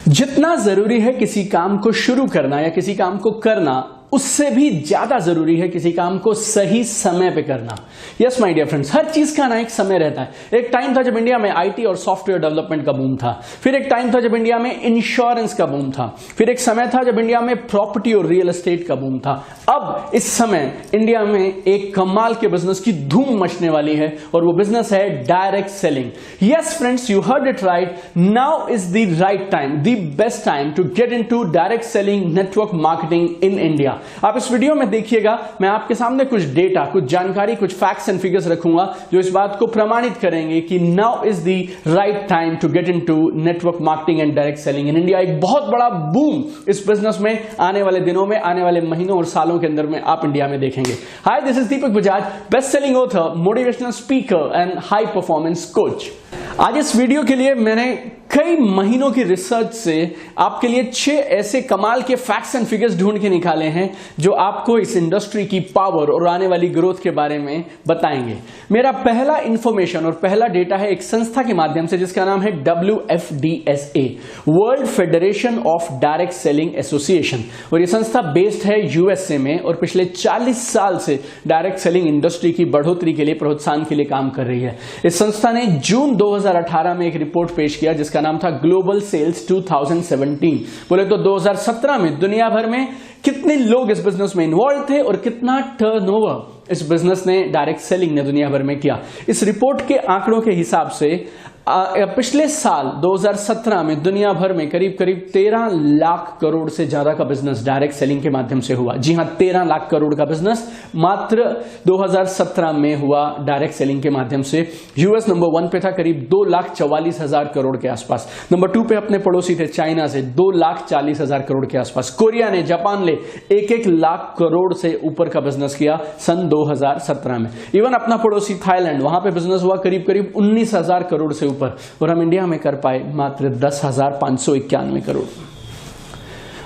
जितना जरूरी है किसी काम को शुरू करना या किसी काम को करना, उससे भी ज्यादा जरूरी है किसी काम को सही समय पे करना। यस माय डियर फ्रेंड्स, हर चीज का ना एक समय रहता है। एक टाइम था जब इंडिया में आईटी और सॉफ्टवेयर डेवलपमेंट का बूम था, फिर एक टाइम था जब इंडिया में इंश्योरेंस का बूम था, फिर एक समय था जब इंडिया में प्रॉपर्टी और रियल एस्टेट का बूम था। अब इस समय इंडिया में एक कमाल के बिजनेस की धूम मचने वाली है और वो बिजनेस है direct selling. Yes friends, you heard it right, now is the right time, the best time to get into direct selling network marketing in India. आप इस वीडियो में देखिएगा, मैं आपके सामने कुछ डेटा, कुछ जानकारी, कुछ फैक्ट्स एंड फिगर्स रखूंगा जो इस बात को प्रमाणित करेंगे कि now is the right time to get into network marketing and direct selling in India. एक बहुत बड़ा बूम इस बिजनेस में आने वाले दिनों में, आने वाले महीनों और सालों के अंदर में आप इंडिया में देखेंगे। Hi, this is Deepak Bajaj, best selling author, motivational speaker and high performance coach. आज इस वीडियो के लिए मैंने कई महीनों की रिसर्च से आपके लिए 6 ऐसे कमाल के फैक्ट्स एंड फिगर्स ढूंढ के निकाले हैं जो आपको इस इंडस्ट्री की पावर और आने वाली ग्रोथ के बारे में बताएंगे। मेरा पहला इंफॉर्मेशन और पहला डेटा है एक संस्था के माध्यम से जिसका नाम है WFDSA, world federation of direct selling association. और यह संस्था बेस्ड है यूएसए में और पिछले 40 साल से डायरेक्ट सेलिंग इंडस्ट्री की बढ़ोतरी के लिए, प्रोत्साहन के लिए काम कर रही है। इस संस्था ने जून 2018 में एक रिपोर्ट पेश किया जिसका नाम था ग्लोबल सेल्स 2017। बोले तो 2017 में दुनिया भर में कितने लोग इस बिजनेस में इन्वॉल्व थे और कितना टर्नओवर इस बिजनेस ने, डायरेक्ट सेलिंग ने दुनिया भर में किया। इस रिपोर्ट के आंकड़ों के हिसाब से पिछले साल 2017 में दुनिया भर में करीब करीब 13 लाख करोड़ से ज्यादा का बिजनेस डायरेक्ट सेलिंग के माध्यम से हुआ। जी हां, 13 लाख करोड़ का बिजनेस मात्र 2017 में हुआ डायरेक्ट सेलिंग के माध्यम से। यूएस नंबर 1 पे था, करीब 2,44,000 करोड़ के आसपास। नंबर 2 पे अपने पड़ोसी थे चाइना से 2,40,000 करोड़ के आसपास। कोरिया ने, जापान ने 1-1 लाख करोड़ से ऊपर का बिजनेस किया सन 2017 में। इवन अपना पड़ोसी थाईलैंड, वहां पे बिजनेस हुआ करीब करीब 19,000 करोड़ से, और हम इंडिया में कर पाए मात्र 10,591 करोड़।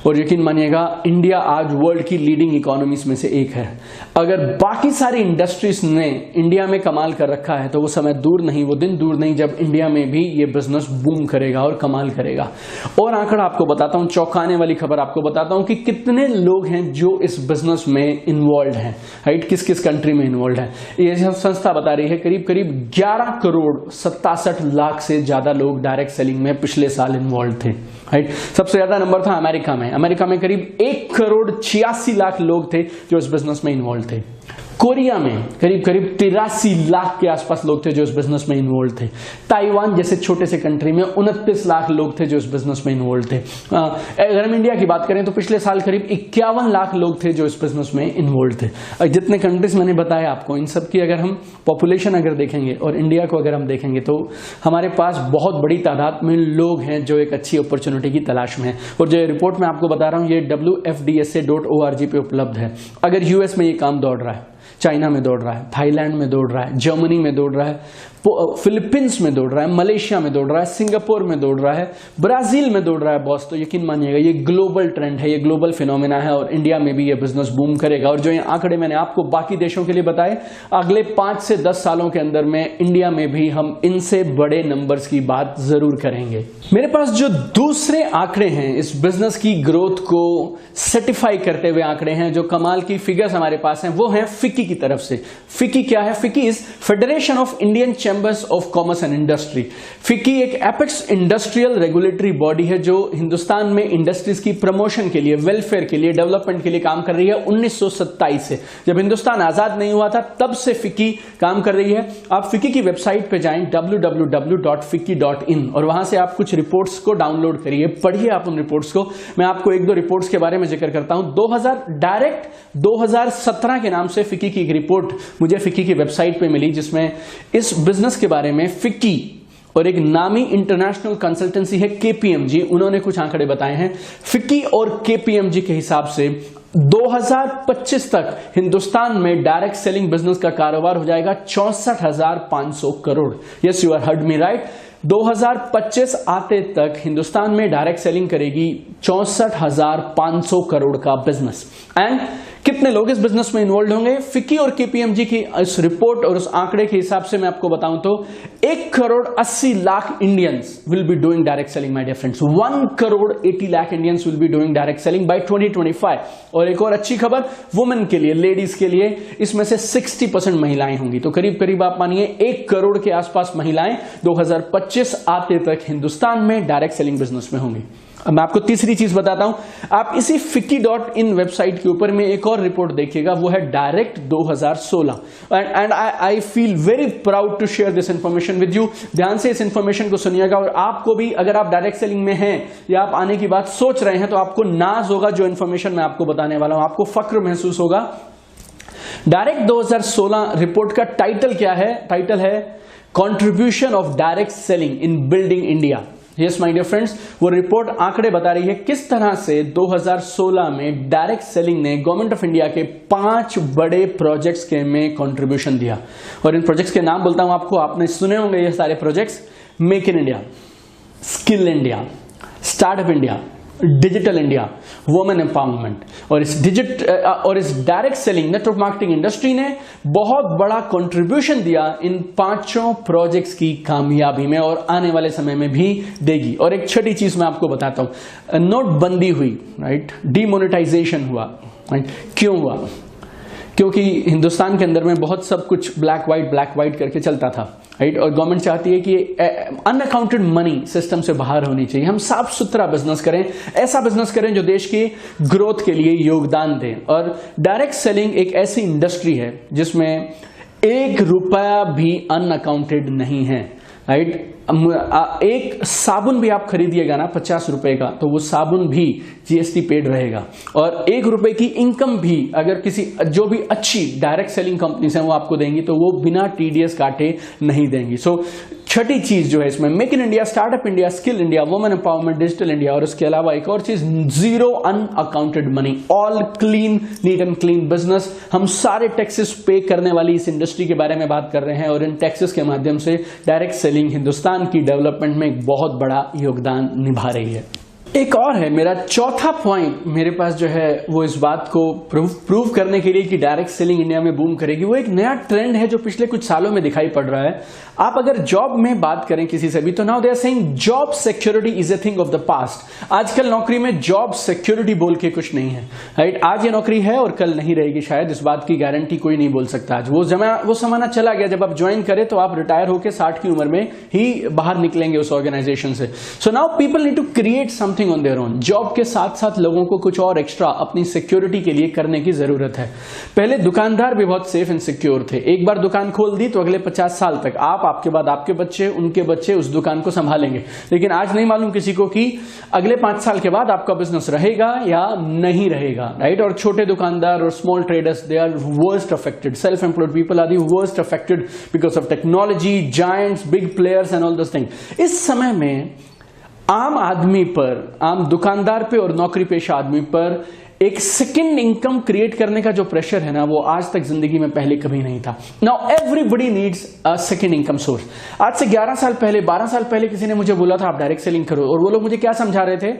और यकीन मानिएगा, इंडिया आज वर्ल्ड की लीडिंग इकोनॉमीज में से एक है। अगर बाकी सारी इंडस्ट्रीज ने इंडिया में कमाल कर रखा है तो वो समय दूर नहीं, वो दिन दूर नहीं जब इंडिया में भी ये बिजनेस बूम करेगा और कमाल करेगा। और आंकड़ा आपको बताता हूं, चौंकाने वाली खबर आपको बताता हूं कि कितने लोग हैं जो इस बिजनेस में इन्वॉल्व हैं, राइट, किस किस कंट्री में इन्वॉल्व है। ये संस्था बता रही है करीब करीब 11 करोड़ 67 लाख से ज्यादा लोग डायरेक्ट सेलिंग में पिछले साल इन्वॉल्व थे, राइट। सबसे ज्यादा नंबर था अमेरिका में। अमेरिका में करीब 1 करोड़ 86 लाख लोग थे जो इस बिजनेस में इन्वॉल्व थे। कोरिया में करीब करीब 83 लाख के आसपास लोग थे जो इस बिजनेस में इन्वॉल्व थे। ताइवान जैसे छोटे से कंट्री में 29 लाख लोग थे जो इस बिजनेस में इन्वॉल्व थे। अगर हम इंडिया की बात करें तो पिछले साल करीब 51 लाख लोग थे जो इस बिजनेस में इन्वॉल्व थे। जितने कंट्रीज मैंने बताया आपको, इन सब की अगर हम पॉपुलेशन अगर देखेंगे और इंडिया को अगर हम देखेंगे तो हमारे पास बहुत बड़ी तादाद में लोग हैं जो एक अच्छी अपॉर्चुनिटी की तलाश में है। और जो रिपोर्ट मैं आपको बता रहा हूं ये WFDSA.org पे उपलब्ध है। अगर यूएस में ये काम दौड़ रहा है, चाइना में दौड़ रहा है, थाईलैंड में दौड़ रहा है, जर्मनी में दौड़ रहा है, फिलीपींस में दौड़ रहा है, मलेशिया में दौड़ रहा है, सिंगापुर में दौड़ रहा है, ब्राजील में दौड़ रहा है बॉस, तो यकीन मानिएगा ये ग्लोबल ट्रेंड है, ये ग्लोबल फिनोमेना है और इंडिया में भी ये बिजनेस बूम करेगा। और जो ये आंकड़े मैंने आपको बाकी देशों के लिए बताए, अगले 5 से 10 सालों के अंदर में इंडिया में भी हम इनसे बड़े नंबर्स की बात जरूर करेंगे। मेरे पास जो दूसरे आंकड़े हैं इस बिजनेस की ग्रोथ को सर्टिफाई करते हुए आंकड़े हैं, जो कमाल की फिगर्स हमारे पास हैं, वो है फिक्की की तरफ से। फिक्की क्या है? FICCI is federation of Indian chambers of commerce and industry. FICCI एक एपेक्स इंडस्ट्रियल रेगुलेटरी बॉडी है जो हिंदुस्तान में इंडस्ट्रीज की प्रमोशन के लिए, वेलफेयर के लिए, डेवलपमेंट के लिए काम कर रही है 1927 से। जब हिंदुस्तान आजाद नहीं हुआ था तब से फिक्की काम कर रही है। आप फिक्की की वेबसाइट पे जाएं www.ficky.in और वहां से आप कुछ रिपोर्ट्स को डाउनलोड करिए, पढ़िए आप उन रिपोर्ट्स को। मैं आपको 1-2 रिपोर्ट्स के बारे में जिक्र करता हूं। 2017 के नाम से फिक्की की एक रिपोर्ट मुझे फिक्की की वेबसाइट पे मिली जिसमें इस बिजनेस के बारे में फिक्की और एक नामी इंटरनेशनल कंसल्टेंसी है KPMG, उन्होंने कुछ आंकड़े बताए हैं। फिक्की और KPMG के हिसाब से 2025 तक हिंदुस्तान में डायरेक्ट सेलिंग बिजनेस का कारोबार हो जाएगा 64,500 crore. Yes, you are heard me right. 2025 आते तक हिंदुस्तान में डायरेक्ट सेलिंग करेगी 64,500 करोड़ का बिजनेस। एंड कितने लोग इस बिजनेस में इन्वॉल्व होंगे? फिक्की और केपीएमजी की इस रिपोर्ट और उस आंकड़े के हिसाब से मैं आपको बताऊं तो 1,80,00,000 Indians will be doing direct selling my dear friends. 1,80,00,000 Indians will be doing direct selling by 2025। और एक और अच्छी खबर वुमेन के लिए, लेडीज के लिए, इसमें से 60% महिलाएं होंगी। तो करीब करीब आप मानिए 1 करोड़ के आसपास महिलाएं 2025 आते तक हिंदुस्तान में डायरेक्ट सेलिंग बिजनेस में होंगी। अब मैं आपको तीसरी चीज बताता हूं, आप इसी FICCI.in वेबसाइट के ऊपर में एक और रिपोर्ट देखिएगा, वो है direct 2016 and I feel very proud to share this information with you. ध्यान से इस इंफॉर्मेशन को सुनिएगा और आपको भी, अगर आप डायरेक्ट सेलिंग में हैं या आप आने की बात सोच रहे हैं, तो आपको नाज होगा जो इंफॉर्मेशन मैं आपको बताने वाला हूं, आपको फक्र महसूस होगा। डायरेक्ट 2016 रिपोर्ट का टाइटल क्या है? टाइटल है contribution of direct selling in building India. Yes my dear friends, वो रिपोर्ट आंकड़े बता रही है किस तरह से 2016 में डायरेक्ट सेलिंग ने गवर्नमेंट ऑफ इंडिया के 5 बड़े प्रोजेक्ट्स के में कंट्रीब्यूशन दिया। और इन प्रोजेक्ट्स के नाम बोलता हूं आपको, आपने सुने होंगे ये सारे projects: make in India, skill India, startup India, digital India, women empowerment. और इस direct selling network marketing industry ने बहुत बड़ा कंट्रीब्यूशन दिया इन 5 प्रोजेक्ट्स की कामयाबी में और आने वाले समय में भी देगी। और एक छठी चीज मैं आपको बताता हूं, नोटबंदी हुई, राइट, डीमोनेटाइजेशन हुआ, राइट। क्यों हुआ? क्योंकि हिंदुस्तान के अंदर में बहुत सब कुछ ब्लैक व्हाइट करके चलता था, राइट। और गवर्नमेंट चाहती है कि अनअकाउंटेड मनी सिस्टम से बाहर होनी चाहिए। हम साफ सुथरा बिजनेस करें, ऐसा बिजनेस करें जो देश की ग्रोथ के लिए योगदान दें। और डायरेक्ट सेलिंग एक ऐसी इंडस्ट्री है जिसमें 1 रुपया भी अनअकाउंटेड नहीं है, राइट। एक साबुन भी आप खरीदिएगा ना 50 रुपए का, तो वो साबुन भी जीएसटी पेड रहेगा। और 1 रुपए की इनकम भी अगर किसी जो भी अच्छी डायरेक्ट सेलिंग कंपनीज हैं वो आपको देंगी, तो वो बिना टीडीएस काटे नहीं देंगी। सो छठी चीज जो है इसमें, make in India, startup India, skill India, women empowerment, digital India. और उसके अलावा एक और चीज, 0 unaccounted money, all clean, neat and clean business. हम सारे टैक्सेस पे करने वाली इस इंडस्ट्री के बारे में बात कर रहे हैं और इन टैक्सेस के माध्यम से डायरेक्ट सेलिंग हिंदुस्तान की डेवलपमेंट में एक बहुत बड़ा योगदान निभा रही है। एक और है मेरा चौथा पॉइंट, मेरे पास जो है वो इस बात को प्रूव करने के लिए कि डायरेक्ट सेलिंग इंडिया में बूम करेगी। वो एक नया ट्रेंड है जो पिछले कुछ सालों में दिखाई पड़ रहा है। आप अगर जॉब में बात करें किसी से भी, तो now they are saying job security is a thing of the past. आजकल नौकरी में जॉब सिक्योरिटी बोल के कुछ नहीं है, राइट। आज ये नौकरी है और कल नहीं रहेगी, शायद इस बात की गारंटी कोई नहीं बोल सकता। आज वो जमाना चला गया जब आप ज्वाइन करें तो आप रिटायर होकर 60 की उम्र में ही बाहर निकलेंगे उस ऑर्गेनाइजेशन से। So now people need to create something on their own. Job के साथ साथ लोगों को कुछ और एक्स्ट्रा अपनी सिक्योरिटी के लिए करने की जरूरत है। पहले दुकानदार भी बहुत सेफ एंड सिक्योर थे, एक बार दुकान खोल दी तो अगले 50 साल तक आप, आपके बाद आपके बच्चे, उनके बच्चे उस दुकान को संभालेंगे। लेकिन आज नहीं मालूम किसी को कि अगले 5 साल के बाद आपका बिजनेस रहेगा या नहीं रहेगा, राइट। और छोटे दुकानदार और small traders, they are worst affected. Self employed people are the worst affected because of technology, giants, big players and all this thing. इस समय में आम आदमी पर, आम दुकानदार पे और नौकरी पेशा आदमी पर एक सेकेंड इनकम क्रिएट करने का जो प्रेशर है ना, वो आज तक जिंदगी में पहले कभी नहीं था। Now everybody needs a second income source. आज से 11 साल पहले, 12 साल पहले किसी ने मुझे बोला था आप डायरेक्ट सेलिंग करो, और वो लोग मुझे क्या समझा रहे थे,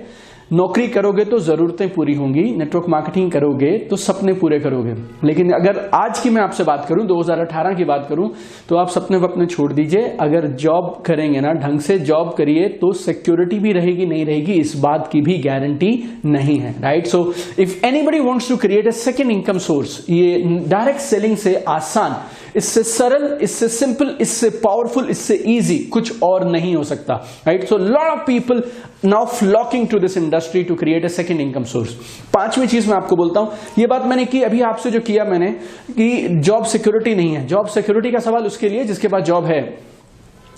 नौकरी करोगे तो जरूरतें पूरी होंगी, नेटवर्क मार्केटिंग करोगे तो सपने पूरे करोगे। लेकिन अगर आज की मैं आपसे बात करूं, 2018 की बात करूं, तो आप सपने वपने छोड़ दीजिए। अगर जॉब करेंगे ना, ढंग से जॉब करिए, तो सिक्योरिटी भी रहेगी नहीं रहेगी इस बात की भी गारंटी नहीं है, right. So if anybody wants to create a second income source, ये डायरेक्ट सेलिंग से आसान, इससे सरल, इससे सिंपल, इससे पावरफुल, इससे इजी कुछ और नहीं हो सकता, right. So lot of people now flocking to this industry to create a second income source. पांचवी चीज मैं आपको बोलता हूं, ये बात मैंने की अभी आपसे जो किया मैंने कि जॉब सिक्योरिटी नहीं है। जॉब सिक्योरिटी का सवाल उसके लिए जिसके पास जॉब है,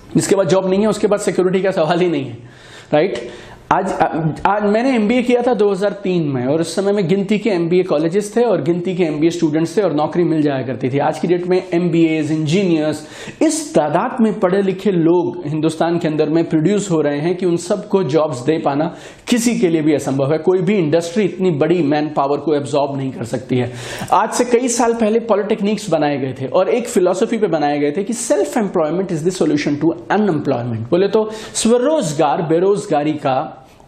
जिसके पास जॉब नहीं है उसके पास सिक्योरिटी का सवाल ही नहीं है, राइट। आज मैंने एमबीए किया था 2003 में, और उस समय में गिनती के एमबीए कॉलेजेस थे और गिनती के एमबीए स्टूडेंट्स थे और नौकरी मिल जाया करती थी। आज की डेट में एमबीएज, इंजीनियर्स, इस तादाद में पढ़े लिखे लोग हिंदुस्तान के अंदर में प्रोड्यूस हो रहे हैं कि उन सबको जॉब्स दे पाना किसी के लिए भी असंभव है। कोई भी इंडस्ट्री इतनी बड़ी मैन पावर को एब्जॉर्ब नहीं कर सकती है। आज से कई साल पहले पॉलिटेक्निक्स बनाए गए थे और एक फिलॉसफी पे बनाए गए थे कि self employment is the solution to unemployment. बोले तो स्वरोजगार बेरोजगारी का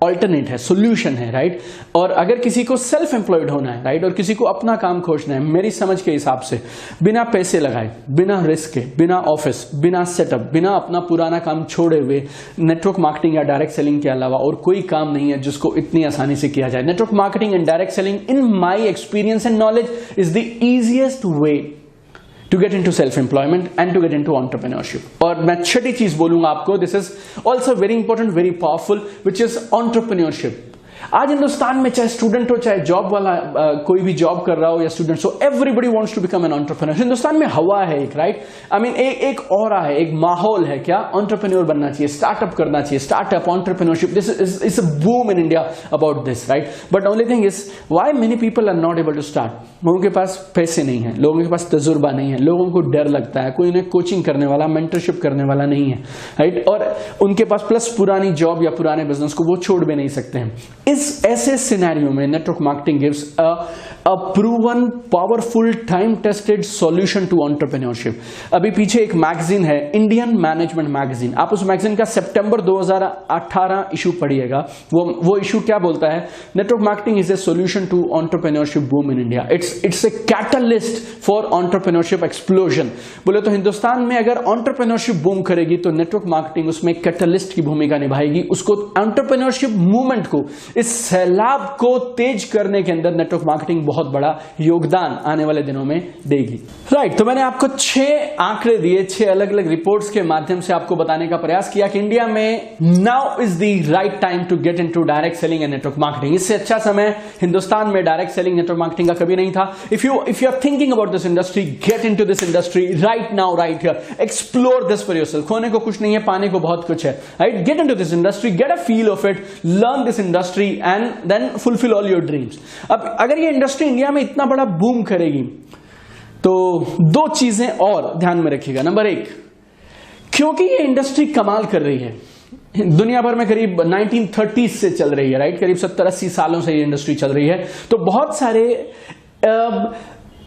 ऑल्टरनेट है, सोल्यूशन है, राइट। और अगर किसी को सेल्फ एम्प्लॉयड होना है, राइट, और किसी को अपना काम खोजना है, मेरी समझ के हिसाब से बिना पैसे लगाए, बिना रिस्क के, बिना ऑफिस, बिना सेटअप, बिना अपना पुराना काम छोड़े हुए, नेटवर्क मार्केटिंग या डायरेक्ट सेलिंग के अलावा और कोई काम नहीं है जिसको इतनी आसानी से किया जाए। Network marketing and direct selling in my experience and knowledge is the easiest way to get into self-employment and to get into entrepreneurship. और मैं छठी चीज बोलूंगा आपको, this is also very important, very powerful, which is entrepreneurship. आज हिंदुस्तान में चाहे student हो, चाहे जॉब वाला कोई भी जॉब कर रहा हो या स्टूडेंट्स हो, everybody wants to become an entrepreneur. Hindustan में हवा है एक, राइट, आई मीन एक ऑरा है, एक माहौल है, क्या एंटरप्रेन्योर बनना चाहिए, स्टार्टअप करना चाहिए, startup entrepreneurship, this is a boom in India about this, right. But only thing is why many people are not able to start. लोगों के पास पैसे नहीं है, लोगों के पास तजुर्बा नहीं है, लोगों को डर लगता है, कोई उन्हें कोचिंग करने वाला, मेंटरशिप करने वाला नहीं है, राइट, और उनके पास प्लस पुरानी जॉब या पुराने बिजनेस को वो छोड़ भी नहीं सकते हैं। इस ऐसे सिनेरियो में network marketing gives a proven, powerful, time tested solution to entrepreneurship. अभी पीछे एक मैगजीन है, इंडियन मैनेजमेंट मैगजीन, आप उस मैगजीन का सितंबर 2018 इशू पढ़िएगा। वो इशू क्या बोलता है? Network marketing is a solution to entrepreneurship boom in India. It's a catalyst for entrepreneurship explosion. बोले तो हिंदुस्तान में अगर एंटरप्रेन्योरशिप बूम करेगी तो नेटवर्क मार्केटिंग उसमें कैटलिस्ट की भूमिका निभाएगी। उसको एंटरप्रेन्योरशिप मूवमेंट को, इस सैलाब को तेज करने के अंदर नेटवर्क मार्केटिंग बहुत बड़ा योगदान आने वाले दिनों में देगी, राइट। तो मैंने आपको 6 आंकड़े दिए, 6 अलग अलग रिपोर्ट्स के माध्यम से आपको बताने का प्रयास किया कि इंडिया में now is the right time to get into direct selling and network marketing. इससे अच्छा समय हिंदुस्तान में डायरेक्ट सेलिंग, नेटवर्क मार्केटिंग का कभी नहीं था। If you are thinking about this industry, get into this industry right now, right here, explore this for yourself. खोने को कुछ नहीं है, पाने को बहुत कुछ है, right. Get into this industry, get a feel of it, learn this industry and then fulfil all your dreams. अब अगर ये इंडस्ट्री इंडिया में इतना बड़ा बूम करेगी तो 2 चीजें और ध्यान में रखिएगा। नंबर 1, क्योंकि ये इंडस्ट्री कमाल कर रही है, दुनिया भर में करीब 1930s से चल रही है, राइट, करीब 70-80 सालों से ये इंडस्ट्री चल रही है, तो बहुत सारे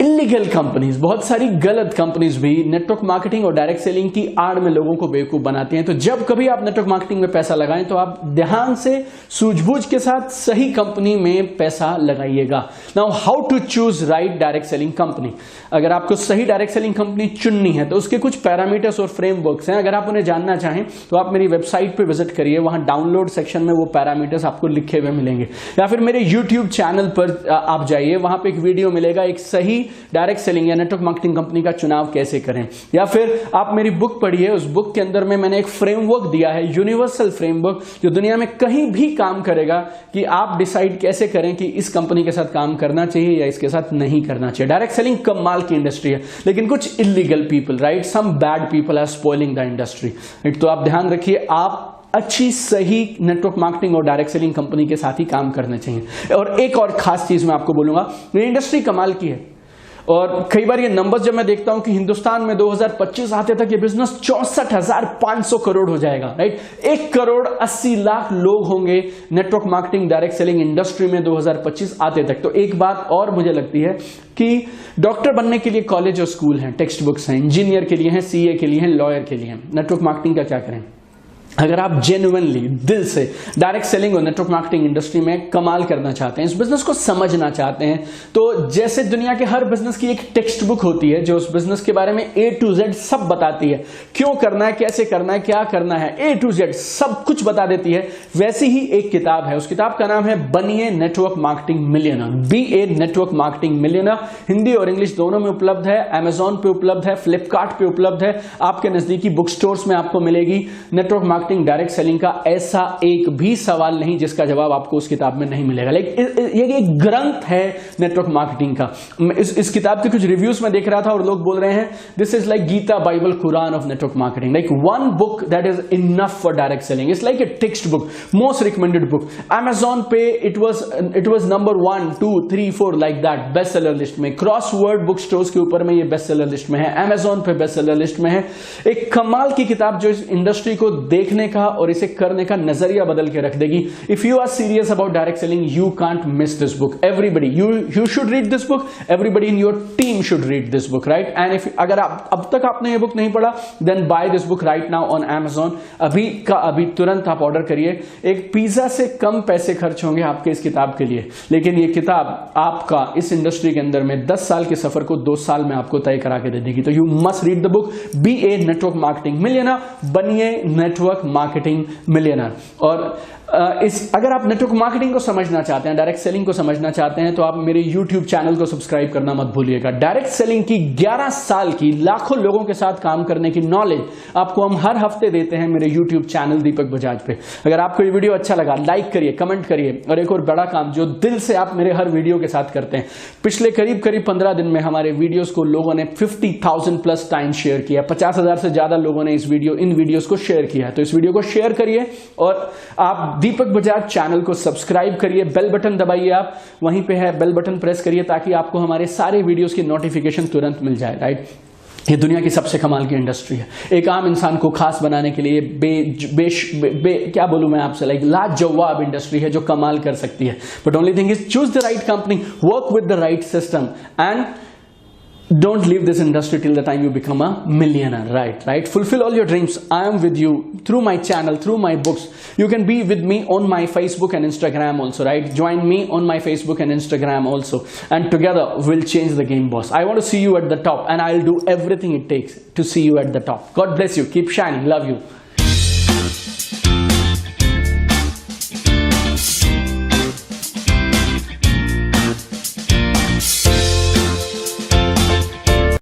इलीगल कंपनीज, बहुत सारी गलत कंपनीज भी नेटवर्क मार्केटिंग और डायरेक्ट सेलिंग की आड़ में लोगों को बेवकूफ बनाती हैं। तो जब कभी आप नेटवर्क मार्केटिंग में पैसा लगाएं तो आप ध्यान से, सूझबूझ के साथ सही कंपनी में पैसा लगाइएगा। Now how to choose right direct selling company. अगर आपको सही डायरेक्ट सेलिंग कंपनी चुननी है तो उसके कुछ पैरामीटर्स और फ्रेमवर्क्स हैं। अगर आप उन्हें जानना चाहें तो आप मेरी वेबसाइट पे विजिट करिए, वहां डाउनलोड सेक्शन में वो पैरामीटर्स आपको लिखे हुए मिलेंगे, या फिर मेरे यूट्यूब चैनल पर आप जाइए, वहां पे एक वीडियो मिलेगा, एक सही डायरेक्ट सेलिंग या नेटवर्क मार्केटिंग कंपनी का चुनाव कैसे करें। या फिर आप मेरी बुक पढ़िए, उस बुक के अंदर में मैंने एक फ्रेमवर्क दिया है, यूनिवर्सल फ्रेमवर्क, जो दुनिया में कहीं भी काम करेगा कि आप डिसाइड कैसे करें कि इस कंपनी के साथ काम करना चाहिए या इसके साथ नहीं करना चाहिए। डायरेक्ट सेलिंग कमाल की इंडस्ट्री है, लेकिन कुछ illegal people, right, some bad people are spoiling the industry, right. तो आप ध्यान रखिए, आप अच्छी सही नेटवर्क मार्केटिंग और डायरेक्ट सेलिंग कंपनी के साथ ही काम करने चाहिए। और एक और खास चीज मैं आपको बोलूंगा, ये इंडस्ट्री कमाल की है और कई बार ये नंबर्स जब मैं देखता हूं कि हिंदुस्तान में 2025 आते तक ये बिजनेस 64,500 करोड़ हो जाएगा, राइट। 1,80,00,000 लोग होंगे network marketing direct selling industry में 2025 आते तक। तो एक बात और मुझे लगती है कि डॉक्टर बनने के लिए कॉलेज और स्कूल हैं, टेक्स्ट बुक्स हैं, इंजीनियर के लिए हैं, सीए के लिए हैं, लॉयर के लिए हैं, नेटवर्क मार्केटिंग का क्या करें। अगर आप जेन्युइनली दिल से डायरेक्ट सेलिंग और नेटवर्क मार्केटिंग इंडस्ट्री में कमाल करना चाहते हैं, इस बिजनेस को समझना चाहते हैं, तो जैसे दुनिया के हर बिजनेस की एक टेक्स्ट बुक होती है जो उस बिजनेस के बारे में A to Z सब बताती है, क्यों करना है, कैसे करना है, क्या करना है, A to Z सब कुछ बता देती है, वैसी ही एक किताब है। उस किताब का नाम है बनिए network marketing millionaire, BA network marketing millionaire. Hindi और इंग्लिश दोनों में उपलब्ध है, अमेजॉन पे उपलब्ध है, फ्लिपकार्ट पे उपलब्ध है, आपके नजदीकी बुक स्टोर्स में आपको मिलेगी। नेटवर्क मार्केटिंग डायरेक्ट सेलिंग का ऐसा एक भी सवाल नहीं जिसका जवाब आपको उस किताब में नहीं मिलेगा। ये एक ग्रंथ है नेटवर्क मार्केटिंग का। इस किताब के कुछ रिव्यूज में देख रहा था और लोग बोल रहे हैं this is like Gita Bible Quran of network marketing, like one book that is enough for direct selling, it's like a text book, most recommended book. Amazon पे it was number 1, 2, 3, 4 like that best seller list में। Crossword book stores के ऊपर में ये best seller list में है, Amazon पे best seller list में है। एक कमाल की किताब जो इस इंडस्ट्री को देखने देखने का और इसे करने का नजरिया बदल के रख देगी। If you are serious about direct selling, you can't miss this book. Everybody, you should read this book, everybody in your team should read this book, right? And if अगर आप अब तक आपने ये बुक नहीं पढ़ा, then buy this book right now on Amazon। अभी का अभी तुरंत आप ऑर्डर करिए। एक पिज्जा से कम पैसे खर्च होंगे आपके इस किताब के लिए, लेकिन ये किताब आपका इस इंडस्ट्री के अंदर में 10 साल के सफर को 2 साल में आपको तय करा के दे देगी। तो you must read the book, be a network marketing millionaire, बनिए नेटवर्क मार्केटिंग मिलियनर। और अगर आप नेटवर्क मार्केटिंग को समझना चाहते हैं, डायरेक्ट सेलिंग को समझना चाहते हैं, तो आप मेरे YouTube चैनल को सब्सक्राइब करना मत भूलिएगा। डायरेक्ट सेलिंग की 11 साल की लाखों लोगों के साथ काम करने की नॉलेज आपको हम हर हफ्ते देते हैं मेरे YouTube चैनल दीपक बजाज पे। अगर आपको ये वीडियो अच्छा लगा, लाइक करिए, कमेंट करिए। और एक और बड़ा काम जो दिल से आप मेरे हर वीडियो के साथ करते हैं, पिछले करीब 15 दिन में हमारे वीडियोस को लोगों ने 50,000 प्लस टाइम शेयर किया। 50,000 से ज्यादा लोगों ने इन वीडियोस को शेयर किया। तो इस वीडियो को शेयर करिए और आप दीपक बजाज चैनल को सब्सक्राइब करिए। बेल बटन दबाइए, आप वहीं पे है, बेल बटन प्रेस करिए ताकि आपको हमारे सारे वीडियोस की नोटिफिकेशन तुरंत मिल जाए, राइट? ये दुनिया की सबसे कमाल की इंडस्ट्री है। एक आम इंसान को खास बनाने के लिए क्या बोलूं मैं आपसे, लाइक लाजवाब इंडस्ट्री है जो कमाल कर सकती है। But only thing is choose the right company, work with the right system and don't leave this industry till the time you become a millionaire, right? Fulfill all your dreams. I am with you through my channel, through my books. You can be with me on my Facebook and Instagram also, right? Join me on my Facebook and Instagram also. And together we'll change the game, boss. I want to see you at the top and I'll do everything it takes to see you at the top. God bless you. Keep shining. Love you.